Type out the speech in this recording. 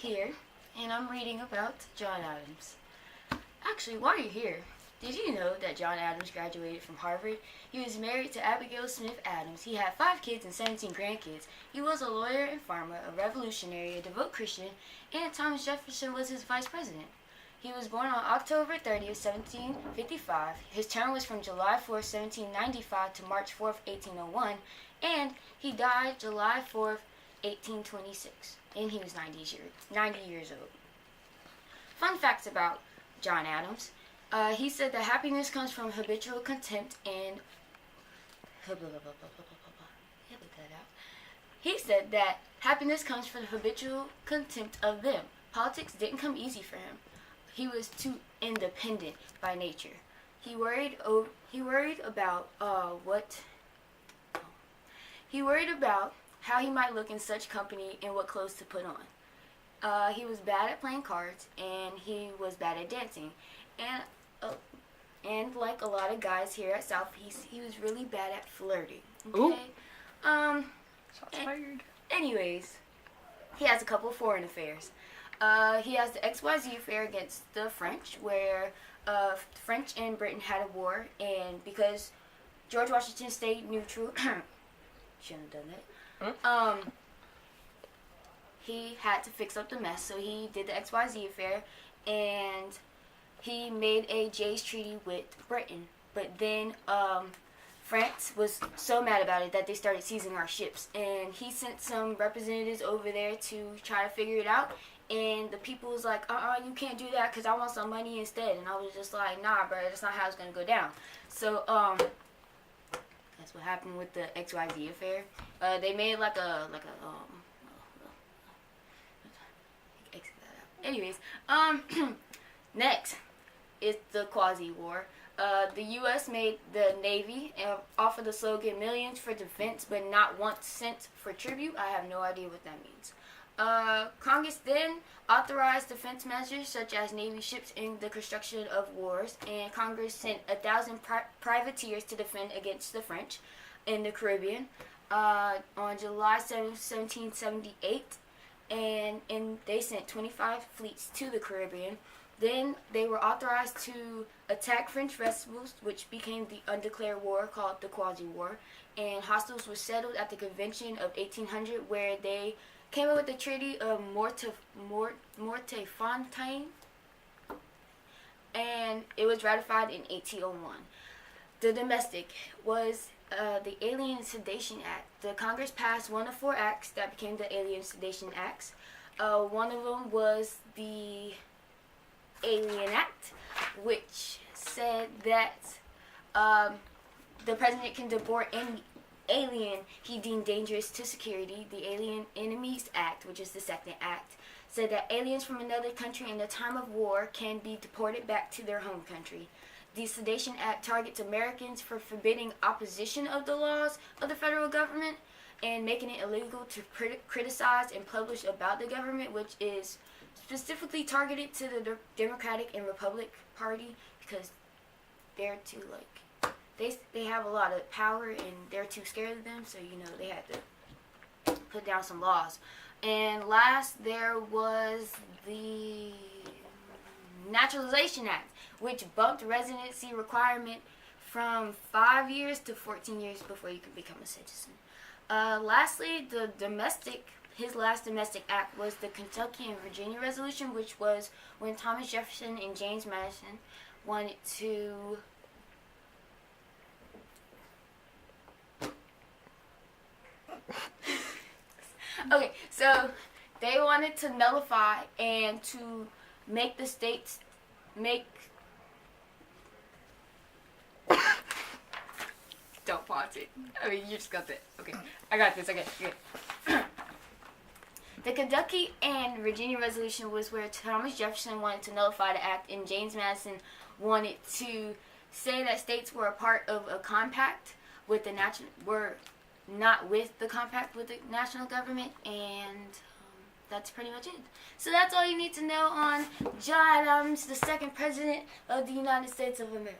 here, and I'm reading about John Adams. Actually, while you're here, did you know that John Adams graduated from Harvard? He was married to Abigail Smith Adams. He had 5 kids and 17 grandkids. He was a lawyer and farmer, a revolutionary, a devout Christian, and Thomas Jefferson was his vice president. He was born on October 30th, 1755. His term was from July 4th, 1795 to March 4th, 1801, and he died July 4th, 1826, and he was 90 years old. Fun facts about John Adams. He said that happiness comes from habitual contempt and He said that happiness comes from habitual contempt of them. Politics didn't come easy for him. He was too independent by nature. He worried about how he might look in such company and what clothes to put on. He was bad at playing cards, and he was bad at dancing. And like a lot of guys here at South, he was really bad at flirting. Okay? Shots fired. Anyways, he has a couple of foreign affairs. He has the XYZ affair against the French, where French and Britain had a war, and because George Washington stayed neutral, shouldn't have done that. He had to fix up the mess, so he did the XYZ affair, and he made a Jay's Treaty with Britain. But then France was so mad about it that they started seizing our ships, and he sent some representatives over there to try to figure it out. And the people was like, you can't do that because I want some money instead. And I was just like, nah, bro, that's not how it's going to go down. So, that's what happened with the XYZ affair. They made anyways, next is the Quasi-War. The U.S. made the Navy and offered the slogan, millions for defense, but not 1 cent for tribute. I have no idea what that means. Congress then authorized defense measures such as Navy ships in the construction of wars, and Congress sent 1,000 privateers to defend against the French in the Caribbean on July 7, 1778, and they sent 25 fleets to the Caribbean. Then they were authorized to attack French vessels, which became the undeclared war called the Quasi-War, and hostiles were settled at the Convention of 1800, where they came up with the Treaty of Mortefontaine, and it was ratified in 1801. The domestic was the Alien Sedation Act. The Congress passed one of 4 acts that became the Alien Sedation Acts. One of them was the Alien Act, which said that the president can deport any alien he deemed dangerous to security. The Alien Enemies Act, which is the second act, said that aliens from another country in the time of war can be deported back to their home country. The Sedation Act targets Americans for forbidding opposition of the laws of the federal government and making it illegal to criticize and publish about the government, which is specifically targeted to the Democratic and Republican Party because they're too, they have a lot of power and they're too scared of them, so, they had to put down some laws. And last, there was the Naturalization Act, which bumped residency requirement from 5 years to 14 years before you could become a citizen. Lastly, his last domestic act was the Kentucky and Virginia Resolution, which was when Thomas Jefferson and James Madison wanted to okay, so they wanted to nullify and to make the states don't pause it. I mean, you just got that. Okay, I got this. Okay. The Kentucky and Virginia Resolution was where Thomas Jefferson wanted to nullify the act, and James Madison wanted to say that states were a part of a compact with the not with the compact with the national government, and that's pretty much it. So that's all you need to know on John Adams, the 2nd President of the United States of America.